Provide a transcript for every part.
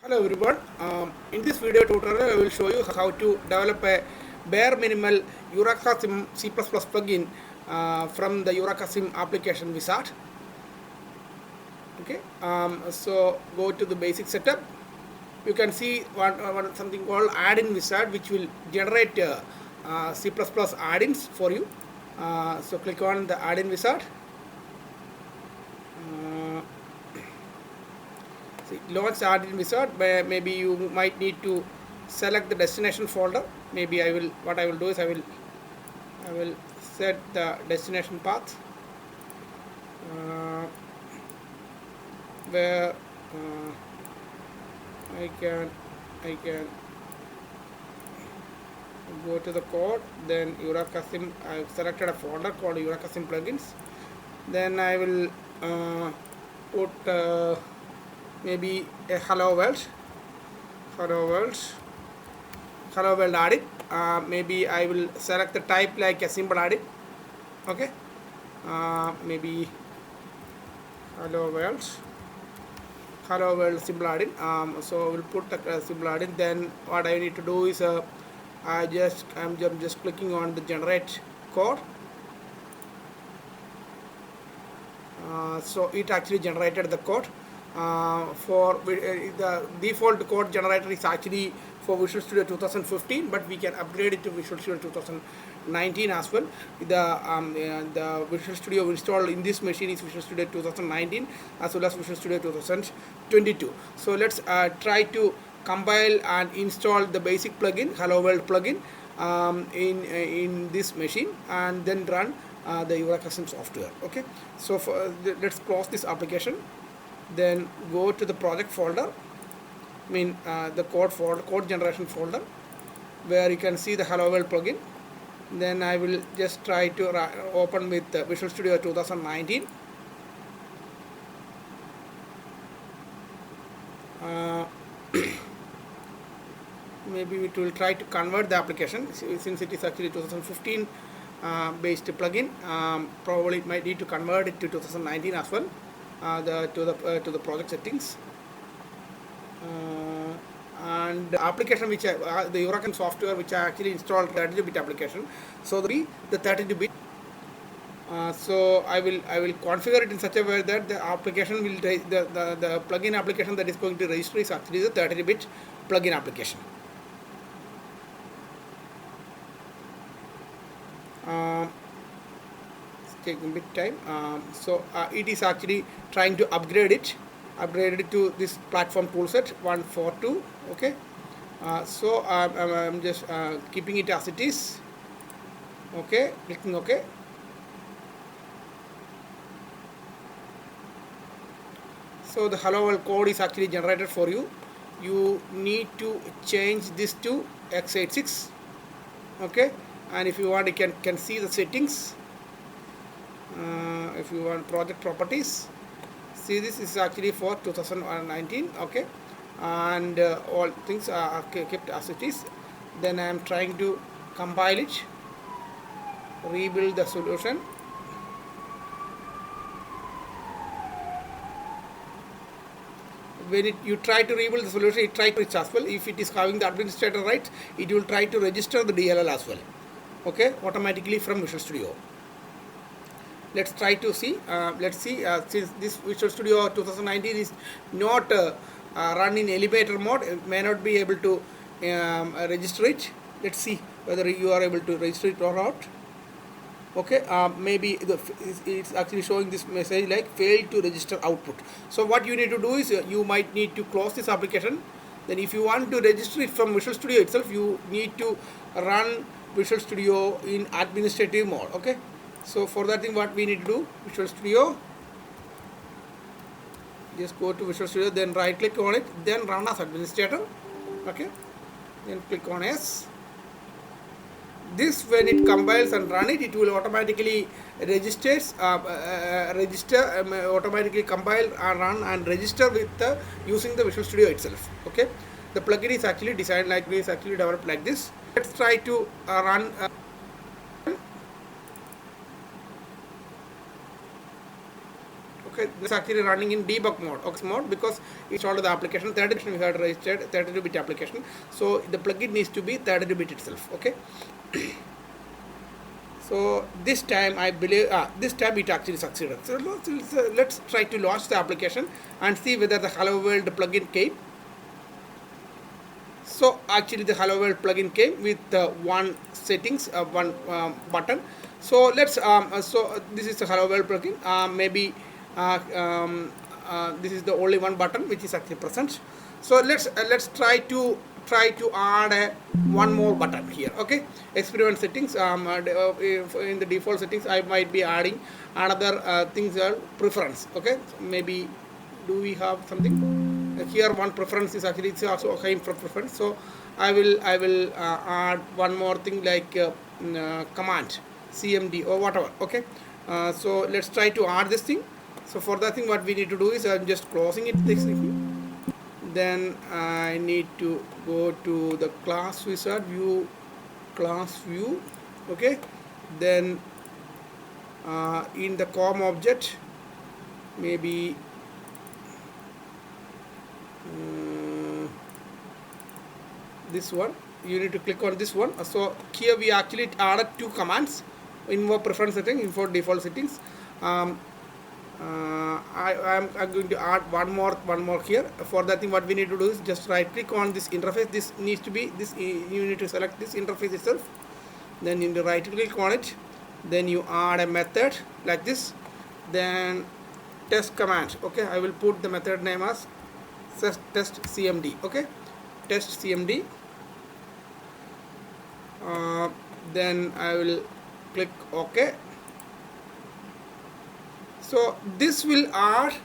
Hello everyone. In this video tutorial, I will show you how to develop a bare minimal EurekaSim C++ plugin from the EurekaSim application wizard. Okay. So go to the basic setup. You can see something called add-in wizard, which will generate C++ add-ins for you. So click on the add-in wizard. Launch add-in wizard. Maybe you might need to select the destination folder. Maybe what I will do is I will set the destination path where I can go to the code. Then EurekaSim, I've selected a folder called EurekaSim plugins. Then I will put maybe a hello world added. Maybe I will select the type like a simple added. Okay. Maybe hello world simple added. So we'll put the simple added. Then what I need to do is I'm just clicking on the generate code. So it actually generated the code. For the default code generator is actually for Visual Studio 2015, but we can upgrade it to Visual Studio 2019 as well. The Visual Studio installed in this machine is Visual Studio 2019 as well as Visual Studio 2022. So let's try to compile and install the basic plugin, Hello World plugin, in this machine, and then run the EurekaSim software. Okay, so let's close this application. Then go to the project folder, the code generation folder, where you can see the Hello World plugin. Then I will just try to open with Visual Studio 2019. Maybe it will try to convert the application since it is actually 2015 based plugin. Probably it might need to convert it to 2019 as well. To the project settings, and the application which the EurekaSim software which I actually installed 32-bit application. So the 32-bit. So I will configure it in such a way that the application will the plugin application that is going to register is actually the 32-bit plugin application. Taking a bit time. So it is actually trying to upgrade it to this platform toolset 142. Okay. So I'm just keeping it as it is. Okay, clicking OK. So the Hello World code is actually generated for you. You need to change this to x86. Okay, and if you want, you can see the settings. If you want project properties, see, this is actually for 2019. Okay, and all things are kept as it is. Then I am trying to compile it, rebuild the solution. When you try to rebuild the solution, it tries to reach as well. If it is having the administrator rights, it will try to register the DLL as well. Okay, automatically from Visual Studio. Let's try to see. Let's see, since this Visual Studio 2019 is not run in elevator mode, it may not be able to register it. Let's see whether you are able to register it or not. Okay, maybe it's actually showing this message like failed to register output. So what you need to do is you might need to close this application. Then if you want to register it from Visual Studio itself, you need to run Visual Studio in administrative mode. Okay. So for that thing, what we need to do, Visual Studio, just go to Visual Studio, then right click on it, then run as administrator. Okay, then click on yes. This, when it compiles and run it, it will automatically automatically compile and run and register with using the Visual Studio itself. Okay, the plugin is actually designed like this, actually developed like this. Let's try to run. Okay, this is actually running in debug mode, because it's all the application 32 we had registered 32-bit application, so the plugin needs to be 32-bit itself. Okay. So this time I believe this time it actually succeeded. So let's try to launch the application and see whether the Hello World plugin came. So actually the Hello World plugin came with one settings, one button. So let's so this is the Hello World plugin. Maybe this is the only one button which is actually present. So let's try to add one more button here. Okay, experiment settings. In the default settings, I might be adding another things are preference. Okay, so maybe do we have something? Here one preference is actually it's also came from preference, so I will add one more thing like command CMD or whatever. Okay, so let's try to add this thing. So for that thing what we need to do is I'm just closing it, this thing. Then I need to go to the class wizard, view class view. Okay, then in the COM object, maybe this one, you need to click on this one. So here we actually added two commands: info preference setting, info default settings. I'm going to add one more here. For that thing what we need to do is just right click on this interface. This needs to be this, you need to select this interface itself, then you need to right click on it, then you add a method like this, then test command. Okay, I will put the method name as test CMD. Okay, test CMD. Then I will click OK. So this will add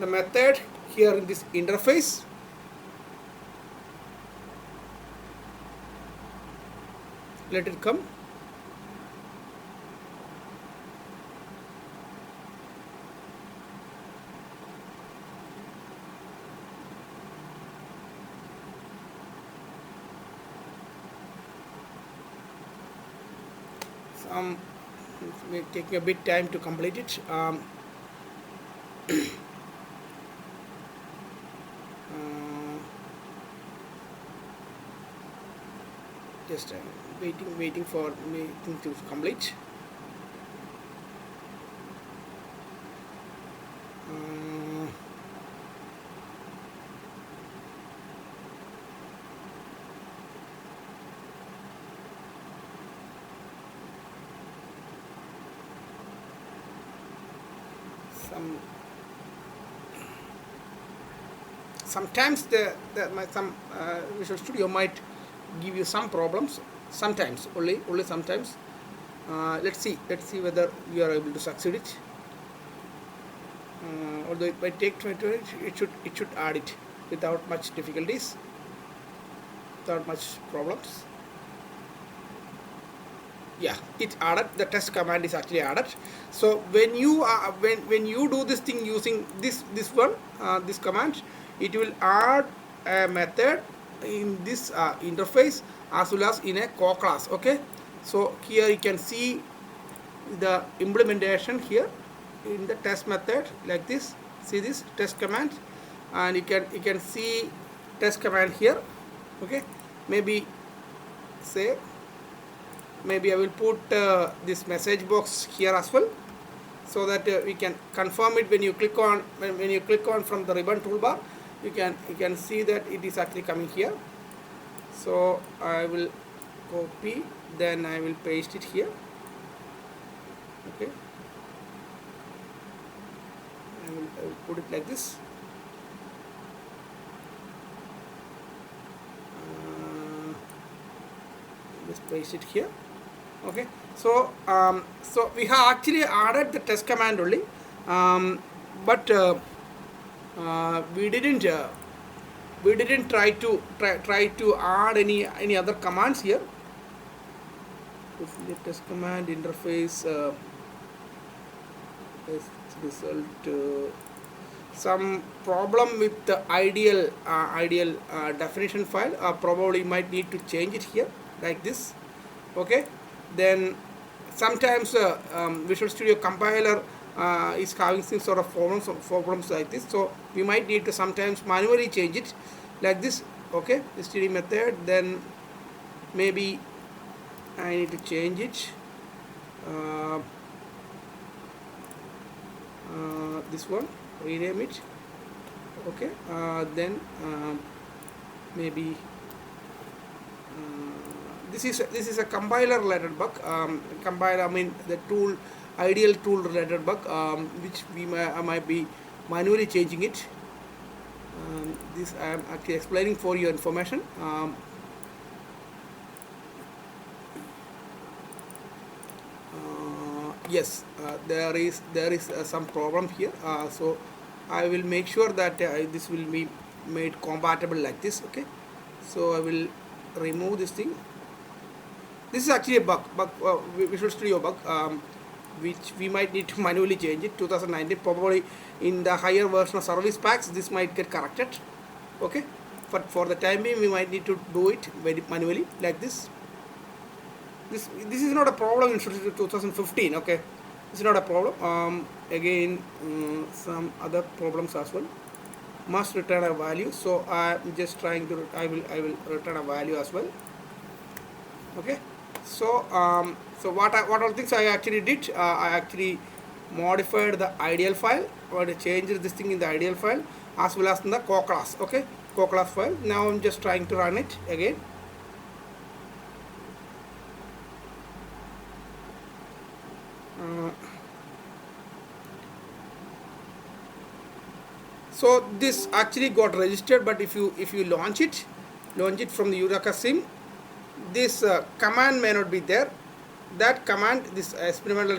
the method here in this interface. Let it come. It may take a bit time to complete it. Just waiting for me to complete. Sometimes some Visual Studio might give you some problems. Sometimes, only sometimes. Let's see whether we are able to succeed it. Although it might take 20 minutes, it should add it without much difficulties, without much problems. Yeah, it added. The test command is actually added. So when you when you do this thing using this one, this command, it will add a method in this interface as well as in a core class. Okay, so here you can see the implementation here in the test method like this. See this test command, and you can see test command here. Okay, maybe I will put this message box here as well, so that we can confirm it when you click on from the ribbon toolbar. You can see that it is actually coming here. So I will copy, then I will paste it here. Okay, I will put it like this. Just paste it here. Okay, so so we have actually added the test command only, but we didn't try to add any other commands here. The test command interface result. Some problem with the ideal definition file. Probably might need to change it here like this. Okay, then sometimes Visual Studio compiler is having some sort of problems like this. So we might need to sometimes manually change it like this. Okay, std method, then maybe I need to change it. This one, rename it. Okay, then maybe this is a compiler related bug. Compiler, I mean the tool, ideal tool related bug, which I might be manually changing it. This I am actually explaining for your information. Yes, there is some problem here. So I will make sure that this will be made compatible like this. Okay, so I will remove this thing. This is actually a bug, Visual Studio bug, which we might need to manually change it. 2019, probably in the higher version of service packs, this might get corrected. Okay, but for the time being, we might need to do it very manually like this. This is not a problem in 2015. Okay, this is not a problem. Again, some other problems as well. Must return a value. So I'm just trying to. I will return a value as well. Okay. So so what all things I actually did? I actually modified the ideal file, or changed this thing in the ideal file as well as in the co-class. Okay, co-class file. Now I'm just trying to run it again. So this actually got registered, but if you launch it from the EurekaSim, this command may not be there. That command, this experimental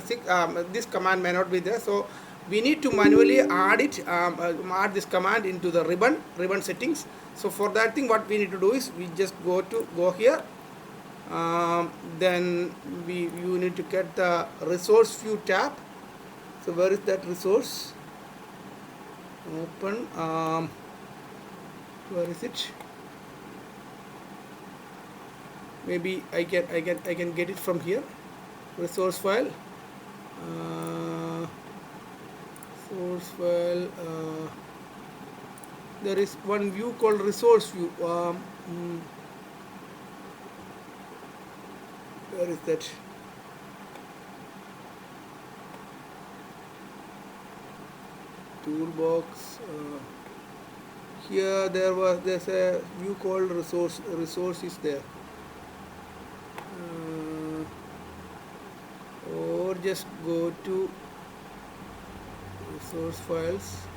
this command may not be there. So we need to manually add it, add this command into the ribbon settings. So for that thing, what we need to do is we just go here. Then you need to get the resource view tab. So where is that resource? Open. Where is it? Maybe I can get it from here. Resource file. Source file. There is one view called resource view. Where is that? Toolbox. Here there's a view called resource. Resource is there. Or just go to resource files,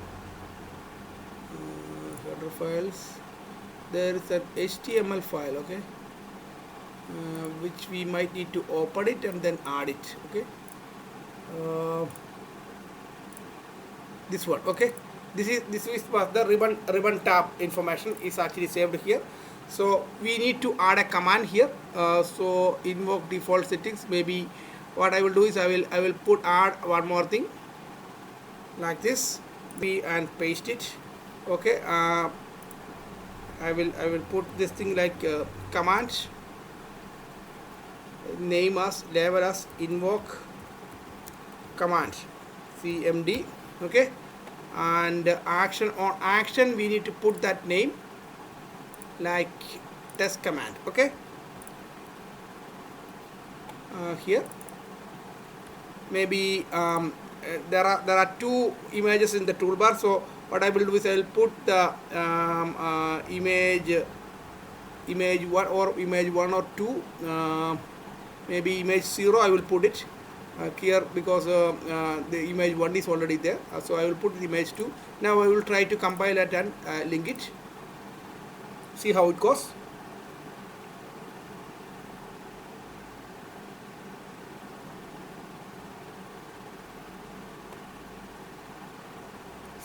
header files. There is an HTML file. Okay. Which we might need to open it and then add it. Okay, this one. Okay, this is what the ribbon tab information is actually saved here. So we need to add a command here. So invoke default settings. Maybe what I will do is I will add one more thing like this, and paste it. Okay, I will put this thing like command. Name as, label as invoke command cmd. Okay, and action we need to put that name like test command. Okay, here maybe there are two images in the toolbar. So what I will do is I will put the image 1 or image 1 or 2. Maybe image 0 I will put it here, because the image 1 is already there. So I will put the image 2. Now I will try to compile it and link it. See how it goes.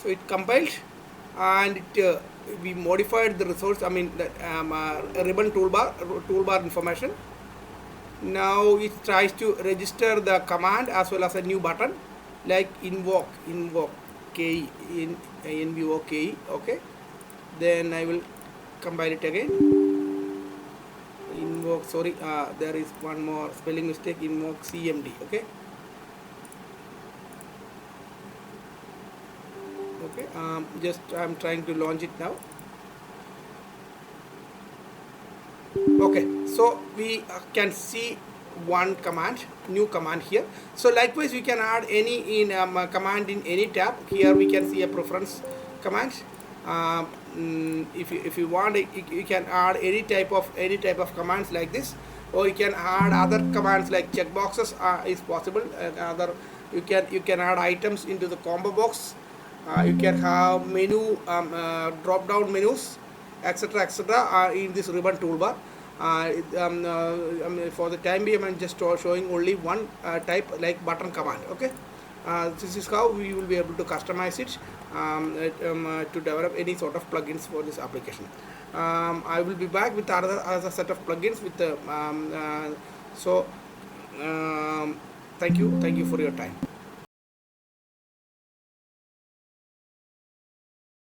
So it compiled, and it we modified the resource. I mean the ribbon toolbar information. Now it tries to register the command as well as a new button like invoke ke invoke. Okay, then I will compile it again. Invoke, sorry, there is one more spelling mistake. Invoke cmd. Okay, Okay, just I'm trying to launch it now. Okay, so we can see one command, new command here. So likewise we can add any in command in any tab. Here we can see a preference command. If you want, you can add any type of commands like this, or you can add other commands like checkboxes is possible. Other you can add items into the combo box. You can have menu drop down menus, etc., etc. In this ribbon toolbar. For the time being, I'm just showing only one type, like button command. Okay, this is how we will be able to customize it to develop any sort of plugins for this application. I will be back with other set of plugins with the thank you for your time.